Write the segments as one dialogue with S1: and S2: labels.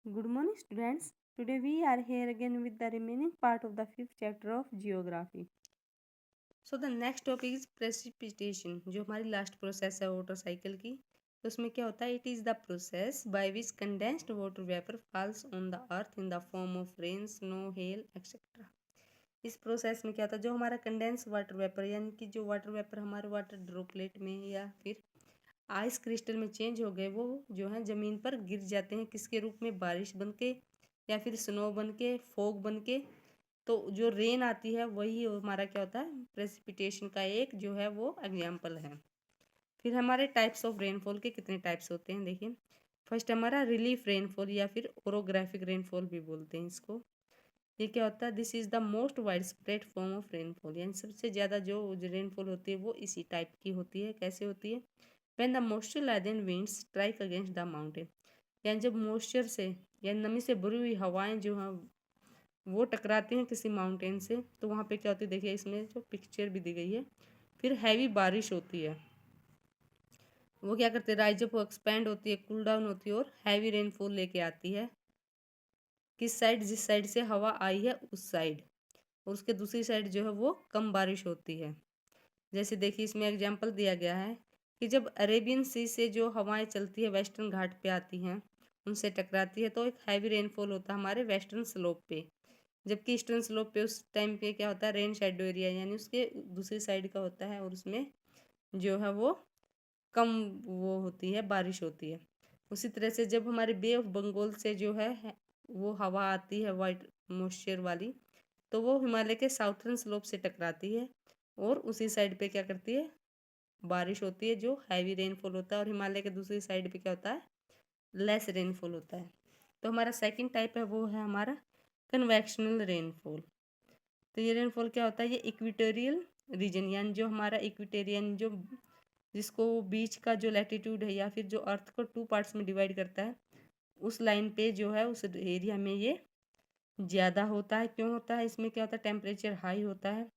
S1: Good morning, students. Today we are here again with the remaining part of the fifth chapter of geography. So the next topic is precipitation, जो हमारी last process है water cycle की. तो उसमें क्या होता है? It is the process by which condensed water vapour falls on the earth in the form of rain, snow, hello etcetera. इस प्रोसेस में क्या होता है? जो हमारा कंडेंस वाटर वेपर यानी कि जो वाटर वेपर हमारे वाटर ड्रॉपलेट में या फिर आइस क्रिस्टल में चेंज हो गए, वो जो है ज़मीन पर गिर जाते हैं. किसके रूप में? बारिश बन के या फिर स्नो बन के, फोग बन के. तो जो रेन आती है वही हमारा क्या होता है? प्रेसिपिटेशन का एक जो है वो एग्जाम्पल है. फिर हमारे टाइप्स ऑफ रेनफॉल के कितने टाइप्स होते हैं देखिए. फर्स्ट हमारा रिलीफ रेनफॉल या फिर ओरोग्राफिक रेनफॉल भी बोलते हैं इसको. ये क्या होता है? This is the most wide spread form of rainfall, यानी सबसे ज़्यादा जो रेनफॉल होती है वो इसी टाइप की होती है. कैसे होती है? When the moisture Laden winds strike against the mountain, यानी जब मॉइस्चर से यानी नमी से भरी हुई हवाएं जो हैं वो टकराती हैं किसी माउंटेन से, तो वहाँ पे क्या होती है? देखिए इसमें जो पिक्चर भी दी गई है. फिर हैवी बारिश होती है. वो क्या करते हैं? राइज अप एक्सपैंड होती है, कूल डाउन होती है और हैवी रेनफॉल लेके आती है. किस साइड? जिस साइड से हवा आई है उस साइड. और उसके दूसरी साइड जो है वो कम बारिश होती है. जैसे देखिए इसमें एग्जाम्पल दिया गया है कि जब अरेबियन सी से जो हवाएं चलती है वेस्टर्न घाट पे आती हैं, उनसे टकराती है, तो एक हैवी रेनफॉल होता है हमारे वेस्टर्न स्लोप पे. जबकि ईस्टर्न स्लोप पे उस टाइम पे क्या होता है? रेन शेडो एरिया, यानी उसके दूसरी साइड का होता है और उसमें जो है वो कम वो होती है, बारिश होती है. उसी तरह से जब हमारे बे ऑफ बंगाल से जो है वो हवा आती है वाइट मॉइस्चर वाली, तो वो हिमालय के साउथर्न स्लोप से टकराती है और उसी साइड पे क्या करती है? बारिश होती है, जो हैवी रेनफॉल होता है. और हिमालय के दूसरी साइड पे क्या होता है? लेस रेनफॉल होता है. तो हमारा सेकंड टाइप है वो है हमारा कन्वेक्शनल रेनफॉल. तो ये रेनफॉल क्या होता है? ये इक्वेटोरियल रीजन, यानी जो हमारा इक्वेटेरियन जो जिसको बीच का जो लैटिट्यूड है या फिर जो अर्थ को टू पार्ट्स में डिवाइड करता है, उस लाइन पे जो है उस एरिया में ये ज़्यादा होता है. क्यों होता है? इसमें क्या होता है? टेम्परेचर हाई होता है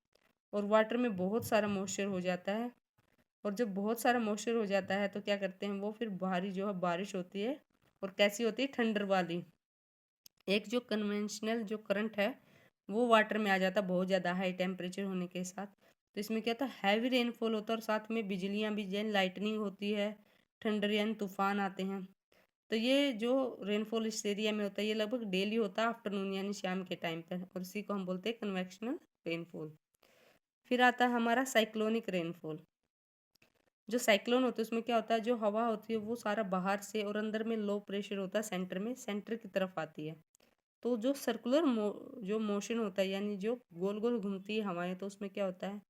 S1: और वाटर में बहुत सारा मॉइस्चर हो जाता है. और जब बहुत सारा मॉइस्चर हो जाता है तो क्या करते हैं? वो फिर भारी जो है बारिश होती है. और कैसी होती है? ठंडर वाली. एक जो कन्वेंशनल जो करंट है वो वाटर में आ जाता है बहुत ज़्यादा हाई टेम्परेचर होने के साथ. तो इसमें क्या होता है? हैवी रेनफॉल होता है और साथ में बिजलियाँ भी, यानी लाइटनिंग होती है, ठंडर यानी तूफान आते हैं. तो ये जो रेनफॉल इस एरिया में होता है ये लगभग डेली होता है आफ्टरनून यानी शाम के टाइम पर, और इसी को हम बोलते हैं कन्वेक्शनल रेनफॉल. फिर आता है हमारा साइक्लोनिक रेनफॉल. जो साइक्लोन होता है उसमें क्या होता है? जो हवा होती है वो सारा बाहर से और अंदर में लो प्रेशर होता है सेंटर में, सेंटर की तरफ आती है. तो जो सर्कुलर जो मोशन होता है यानी जो गोल गोल घूमती है हवाएं, तो उसमें क्या होता है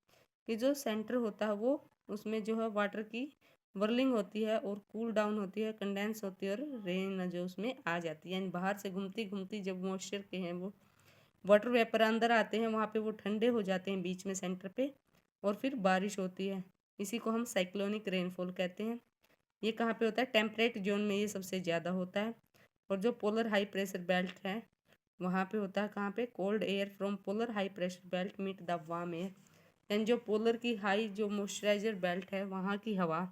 S1: कि जो सेंटर होता है वो उसमें जो है वाटर की वर्लिंग होती है और कूल डाउन होती है, कंडेंस होती है और रेन जो उसमें आ जाती है. यानी बाहर से घूमती घूमती जब मॉइस्चर के हैं वो वाटर वेपर अंदर आते हैं, वहाँ पे वो ठंडे हो जाते हैं बीच में सेंटर पे, और फिर बारिश होती है. इसी को हम साइक्लोनिक रेनफॉल कहते हैं. ये कहाँ पे होता है? टेम्परेट जोन में ये सबसे ज़्यादा होता है. और जो पोलर हाई प्रेशर बेल्ट है वहाँ पे होता है. कहाँ पे? Cold air from polar high pressure belt meet the warm air, यानी जो पोलर की हाई जो मॉइस्चराइजर बेल्ट है वहाँ की हवा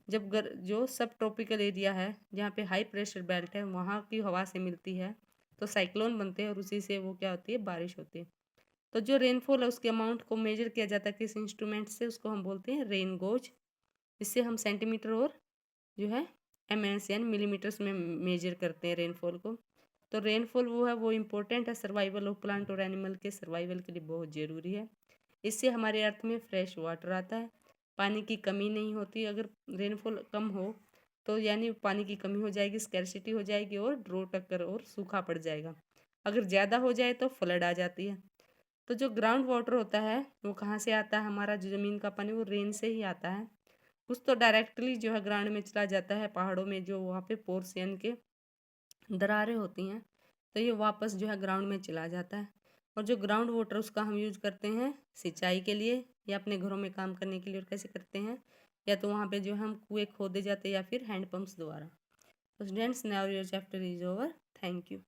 S1: जब जो सब ट्रॉपिकल एरिया है जहाँ पे हाई प्रेशर बेल्ट है वहाँ की हवा से मिलती है तो साइक्लोन बनते हैं, और उसी से वो क्या होती है? बारिश होती है. तो जो रेनफॉल है उसके अमाउंट को मेजर किया जाता है किस इंस्ट्रूमेंट से? उसको हम बोलते हैं रेन गोज. इससे हम सेंटीमीटर और जो है एमएस यानी मिलीमीटर्स में मेजर करते हैं रेनफॉल को. तो रेनफॉल वो है वो इम्पोर्टेंट है सर्वाइवल ऑफ प्लांट और एनिमल के सर्वाइवल के लिए बहुत ज़रूरी है. इससे हमारे अर्थ में फ्रेश वाटर आता है, पानी की कमी नहीं होती. अगर रेनफॉल कम हो तो यानी पानी की कमी हो जाएगी, स्कैर्सिटी हो जाएगी और ड्रोट अकर और सूखा पड़ जाएगा. अगर ज़्यादा हो जाए तो फ्लड आ जाती है. तो जो ग्राउंड वाटर होता है वो कहाँ से आता है? हमारा जो ज़मीन का पानी वो रेन से ही आता है. कुछ तो डायरेक्टली जो है ग्राउंड में चला जाता है पहाड़ों में, जो वहाँ पे पोर्सियन के दरारें होती हैं, तो ये वापस जो है ग्राउंड में चला जाता है. और जो ग्राउंड वाटर उसका हम यूज करते हैं सिंचाई के लिए या अपने घरों में काम करने के लिए. और कैसे करते हैं? या तो वहाँ पे जो है हम कुएँ खोदे जाते हैं या फिर हैंड पंप्स द्वारा. तो students now your chapter is over. Thank you.